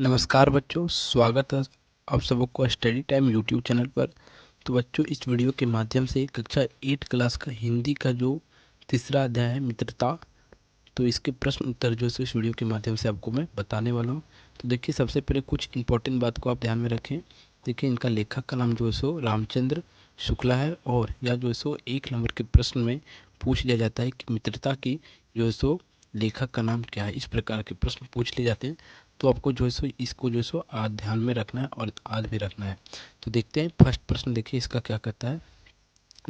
नमस्कार बच्चों, स्वागत है आप सबको स्टडी टाइम यूट्यूब चैनल पर। तो बच्चों, इस वीडियो के माध्यम से कक्षा 8 क्लास का हिंदी का जो तीसरा अध्याय है मित्रता, तो इसके प्रश्न उत्तर जो है इस वीडियो के माध्यम से आपको मैं बताने वाला हूँ। तो देखिए, सबसे पहले कुछ इंपॉर्टेंट बात को आप ध्यान में रखें। देखिए, इनका लेखक का नाम जो है सो रामचंद्र शुक्ला है, और यह जो है सो 1 नंबर के प्रश्न में पूछ लिया जाता है कि मित्रता की जो है सो लेखक का नाम क्या है। इस प्रकार के प्रश्न पूछ लिए जाते हैं, तो आपको जो है सो इसको जो है सो ध्यान में रखना है और याद भी रखना है। तो देखते हैं फर्स्ट प्रश्न, देखिए इसका क्या कहता है।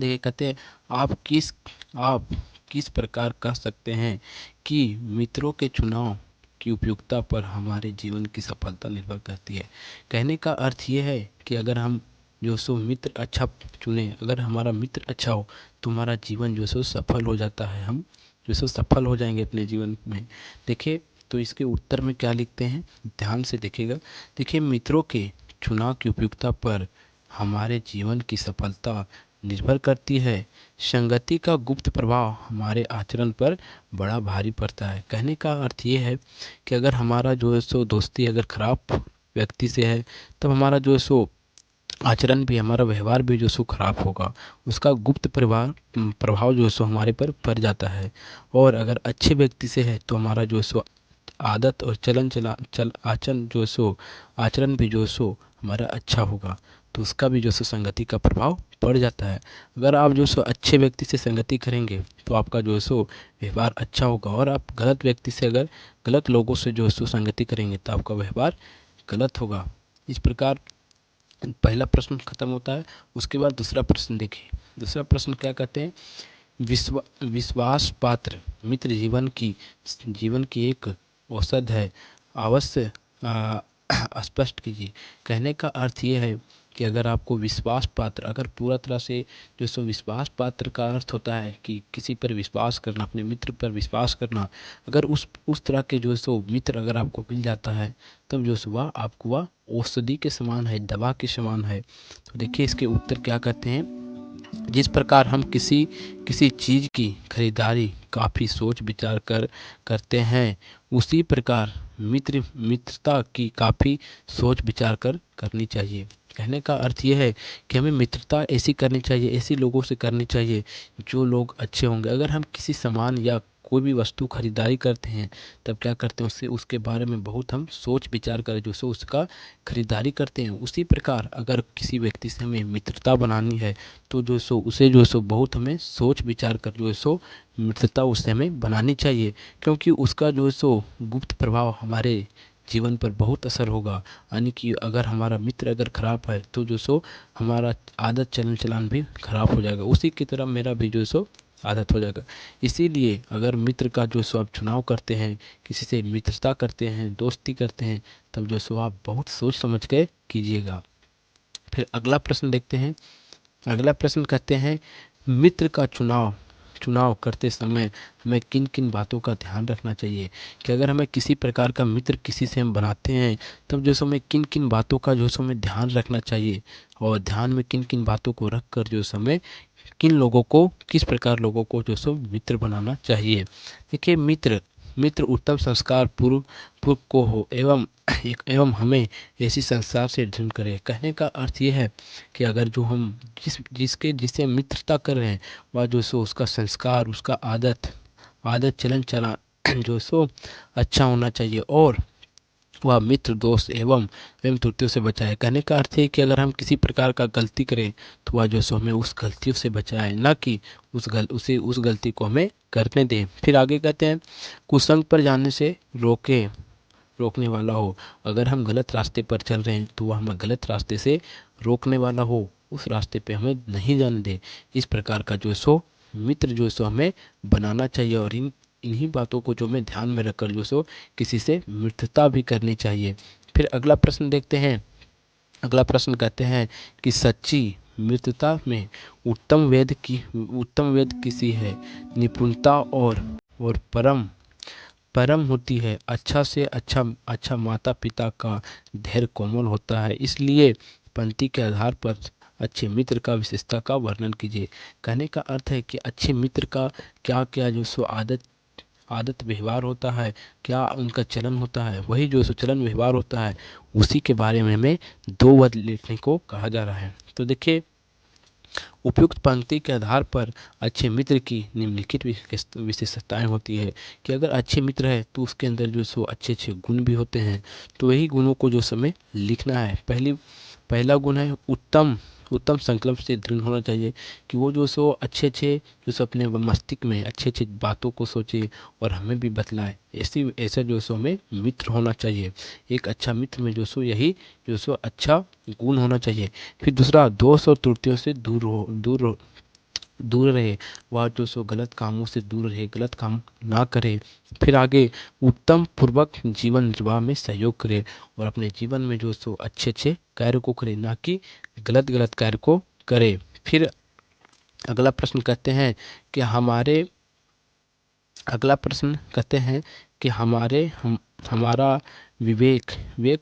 देखिए, कहते हैं आप किस प्रकार कह सकते हैं कि मित्रों के चुनाव की उपयुक्तता पर हमारे जीवन की सफलता निर्भर करती है। कहने का अर्थ ये है कि अगर हम जो सो मित्र अच्छा चुने, अगर हमारा मित्र अच्छा हो तो हमारा जीवन जो सो सफल हो जाता है, हम जो सो सफल हो जाएंगे अपने जीवन में। देखिए, तो इसके उत्तर में क्या लिखते हैं, ध्यान से देखिएगा। देखिए, मित्रों के चुनाव की उपयुक्तता पर हमारे जीवन की सफलता निर्भर करती है। संगति का गुप्त प्रभाव हमारे आचरण पर बड़ा भारी पड़ता है। कहने का अर्थ ये है कि अगर हमारा जो है सो दोस्ती अगर खराब व्यक्ति से है, तब हमारा जो है सो आचरण भी, हमारा व्यवहार भी जो सो खराब होगा। उसका गुप्त प्रभाव जो है सो हमारे पर पड़ जाता है। और अगर अच्छे व्यक्ति से है तो हमारा जो है सो आदत और चल आचरण जो है सो आचरण भी जो है सो हमारा अच्छा होगा, तो उसका भी जो सो संगति का प्रभाव पड़ जाता है। अगर आप जो सो अच्छे व्यक्ति से संगति करेंगे तो आपका जो है सो व्यवहार अच्छा होगा, और आप गलत व्यक्ति से, अगर गलत लोगों से जो है सो संगति करेंगे तो आपका व्यवहार गलत होगा। इस प्रकार पहला प्रश्न खत्म होता है। उसके बाद दूसरा प्रश्न देखिए। दूसरा प्रश्न क्या कहते हैं, विश्वास पात्र मित्र जीवन की एक औसत है, अवश्य स्पष्ट कीजिए। कहने का अर्थ ये है कि अगर आपको विश्वास पात्र, अगर पूरा तरह से जो सो विश्वास पात्र का अर्थ होता है कि किसी पर विश्वास करना, अपने मित्र पर विश्वास करना। अगर उस तरह के जो सो मित्र अगर आपको मिल जाता है, तब जो सो वह आपको वह औषधि के समान है, दवा के समान है। तो देखिए, इसके उत्तर क्या कहते हैं। जिस प्रकार हम किसी किसी चीज़ की खरीदारी काफ़ी सोच विचार कर करते हैं, उसी प्रकार मित्रता की काफ़ी सोच विचार कर करनी चाहिए। कहने का अर्थ यह है कि हमें मित्रता ऐसी करनी चाहिए, ऐसे लोगों से करनी चाहिए जो लोग अच्छे होंगे। अगर हम किसी सामान या कोई भी वस्तु खरीदारी करते हैं, तब क्या करते हैं, उससे उसके बारे में बहुत हम सोच विचार कर जो सो उसका खरीदारी करते हैं। उसी प्रकार अगर किसी व्यक्ति से हमें मित्रता बनानी है, तो जो सो उसे जो सो बहुत हमें सोच विचार कर जो सो मित्रता उससे हमें बनानी चाहिए, क्योंकि उसका जो सो गुप्त प्रभाव हमारे जीवन पर बहुत असर होगा। यानी कि अगर हमारा मित्र अगर खराब है तो जो सो हमारा आदत चलन चलन भी खराब हो जाएगा, उसी की तरह मेरा भी जो सो आदत हो जाएगा। इसीलिए अगर मित्र का जो सो आप चुनाव करते हैं, किसी से मित्रता करते हैं, दोस्ती करते हैं, तब जो सो आप बहुत सोच समझ के कीजिएगा। फिर अगला प्रश्न देखते हैं। अगला प्रश्न कहते हैं, मित्र का चुनाव चुनाव करते समय हमें किन किन बातों का ध्यान रखना चाहिए। कि अगर हमें किसी प्रकार का मित्र किसी से हम बनाते हैं, तब जो सो हमें किन किन बातों का जो सो हमें ध्यान रखना चाहिए, और ध्यान में किन किन बातों को रख कर जो समय किन लोगों को, किस प्रकार लोगों को जो सो मित्र बनाना चाहिए। देखिए, मित्र मित्र उत्तम संस्कार पूर्व पूर्व को हो, एवं हमें ऐसी संस्कार से ढूंढ करे। कहने का अर्थ ये है कि अगर जो हम जिससे मित्रता कर रहे हैं, वह जो सो उसका संस्कार, उसका आदत चलन चला जो सो अच्छा होना चाहिए, और वह मित्र दोस्त एवं त्रुटियों से बचाए। कहने का अर्थ है कि अगर हम किसी प्रकार का गलती करें, तो वह जो सो हमें उस गलतियों से बचाए, ना कि उस गलती को हमें करने दें। फिर आगे कहते हैं, कुसंग पर जाने से रोकने वाला हो। अगर हम गलत रास्ते पर चल रहे हैं, तो वह हमें गलत रास्ते से रोकने वाला हो, उस रास्ते पे हमें नहीं जाने दे। इस प्रकार का जो सो मित्र जो सो हमें बनाना चाहिए, और इन्हीं बातों को जो हमें ध्यान में रखकर जो सो किसी से मित्रता भी करनी चाहिए। फिर अगला प्रश्न देखते हैं। अगला प्रश्न कहते हैं कि सच्ची मित्रता में उत्तम वेद किसी है, निपुणता और परम होती है। अच्छा से अच्छा माता पिता का धैर्य कोमल होता है। इसलिए पंक्ति के आधार पर अच्छे मित्र का विशेषता का वर्णन कीजिए। कहने का अर्थ है कि अच्छे मित्र का क्या क्या जो सो आदत व्यवहार होता है, क्या उनका चलन होता है, वही जो सो चलन व्यवहार होता है, उसी के बारे में हमें 2 पद लिखने को कहा जा रहा है। तो देखिए, उपयुक्त पंक्ति के आधार पर अच्छे मित्र की निम्नलिखित विशेषताएं होती है कि अगर अच्छे मित्र है तो उसके अंदर जो सो अच्छे अच्छे गुण भी होते हैं। तो वही गुणों को जो समय लिखना है। पहला गुण है उत्तम उत्तम संकल्प से दृढ़ होना चाहिए कि वो जो सो अच्छे अच्छे जो सो अपने मस्तिष्क में अच्छे अच्छे बातों को सोचे और हमें भी बतलाए। ऐसा जो सो हमें मित्र होना चाहिए। एक अच्छा मित्र में जो सो यही जो सो अच्छा गुण होना चाहिए। फिर दूसरा, दोष और त्रुटियों से दूर रहे। वह जो सो गलत कामों से दूर रहे, गलत काम ना करे। फिर आगे, उत्तम पूर्वक जीवन निर्वाह में सहयोग करे और अपने जीवन में जो सो अच्छे अच्छे कार्य को करे, ना कि गलत गलत कार्य को करे। फिर अगला प्रश्न कहते हैं कि हमारा विवेक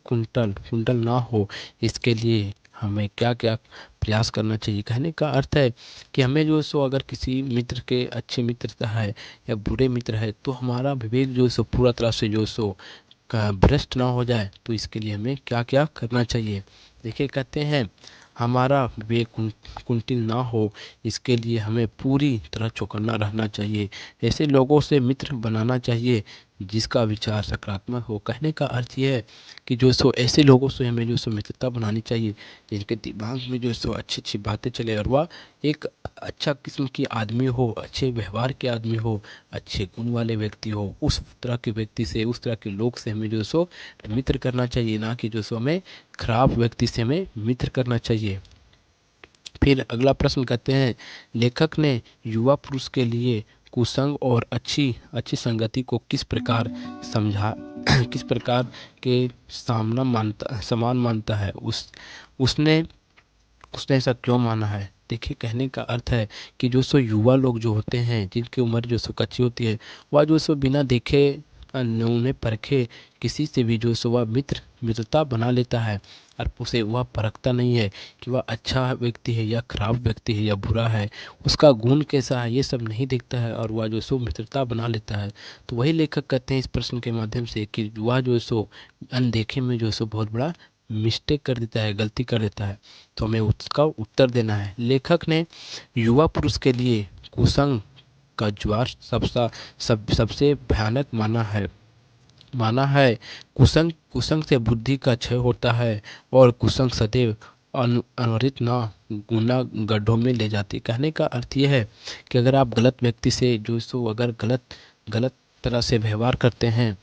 कुंटल कुंटल ना हो, इसके लिए हमें क्या क्या प्रयास करना चाहिए। कहने का अर्थ है कि हमें जो सो अगर किसी मित्र के अच्छे मित्रता है या बुरे मित्र है तो हमारा विवेक जो सो पूरा तरह से जो सो का भ्रष्ट ना हो जाए, तो इसके लिए हमें क्या क्या करना चाहिए। देखिए, कहते हैं हमारा विवेक कुंठित ना हो, इसके लिए हमें पूरी तरह चौकन्ना रहना चाहिए। ऐसे लोगों से मित्र बनाना चाहिए जिसका विचार सकारात्मक हो। कहने का अर्थ यह है कि जो सो ऐसे लोगों से हमें जो सो मित्रता बनानी चाहिए जिनके दिमाग में जो सो अच्छी अच्छी बातें चले और वह एक अच्छा किस्म की आदमी हो, अच्छे व्यवहार के आदमी हो, अच्छे गुण वाले व्यक्ति हो। उस तरह के व्यक्ति से, उस तरह के लोग से हमें जो सो मित्र करना चाहिए, ना कि जो सो हमें खराब व्यक्ति से हमें मित्र करना चाहिए। फिर अगला प्रश्न कहते हैं, लेखक ने युवा पुरुष के लिए कुसंग और अच्छी अच्छी संगति को किस प्रकार समझा किस प्रकार के समान मानता है। उसने उसने ऐसा क्यों माना है। देखिए, कहने का अर्थ है कि जो सो युवा लोग जो होते हैं, जिनकी उम्र जो सो कच्ची होती है, वह जो सो बिना देखे उन्हें परखे किसी से भी जो सो वह मित्रता बना लेता है और उसे वह परखता नहीं है कि वह अच्छा व्यक्ति है या खराब व्यक्ति है या बुरा है, उसका गुण कैसा है, ये सब नहीं देखता है और वह जो सो मित्रता बना लेता है। तो वही लेखक कहते हैं इस प्रश्न के माध्यम से कि वह जो सो अनदेखे में जो सो बहुत बड़ा मिस्टेक कर देता है, गलती कर देता है। तो हमें उसका उत्तर देना है। लेखक ने युवा पुरुष के लिए कुसंग का ज्वार सबसे भयानक माना है। कुसंग कुसंग से बुद्धि का क्षय होता है और कुसंग सदैव अनवरित ना गुना गड्ढों में ले जाती। कहने का अर्थ यह है कि अगर आप गलत व्यक्ति से जो सो अगर गलत गलत तरह से व्यवहार करते हैं,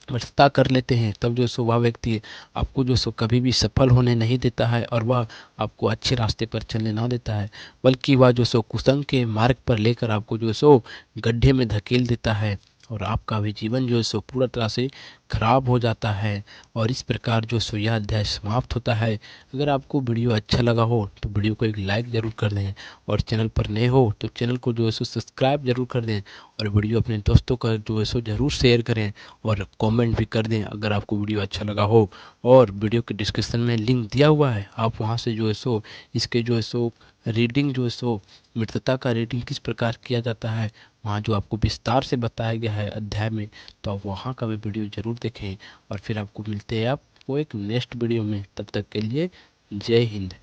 मित्रता कर लेते हैं, तब जो सो वह व्यक्ति आपको जो सो कभी भी सफल होने नहीं देता है और वह आपको अच्छे रास्ते पर चलने ना देता है, बल्कि वह जो सो कुसंग के मार्ग पर लेकर आपको जो सो गड्ढे में धकेल देता है और आपका भी जीवन जो है सो पूरा तरह से खराब हो जाता है। और इस प्रकार जो सो यह अध्याय समाप्त होता है। अगर आपको वीडियो अच्छा लगा हो तो वीडियो को एक लाइक ज़रूर कर दें और चैनल पर नए हो तो चैनल को जो है सो सब्सक्राइब जरूर कर दें और वीडियो अपने दोस्तों का जो है सो ज़रूर शेयर करें और कमेंट भी कर दें अगर आपको वीडियो अच्छा लगा हो। और वीडियो के डिस्क्रिप्शन में लिंक दिया हुआ है, आप वहां से जो है सो इसके जो है सो रीडिंग जो है सो मित्रता का रीडिंग किस प्रकार किया जाता है, वहाँ जो आपको विस्तार से बताया गया है अध्याय में, तो आप वहाँ का भी वीडियो ज़रूर देखें। और फिर आपको मिलते हैं आपको एक नेक्स्ट वीडियो में। तब तक के लिए जय हिंद।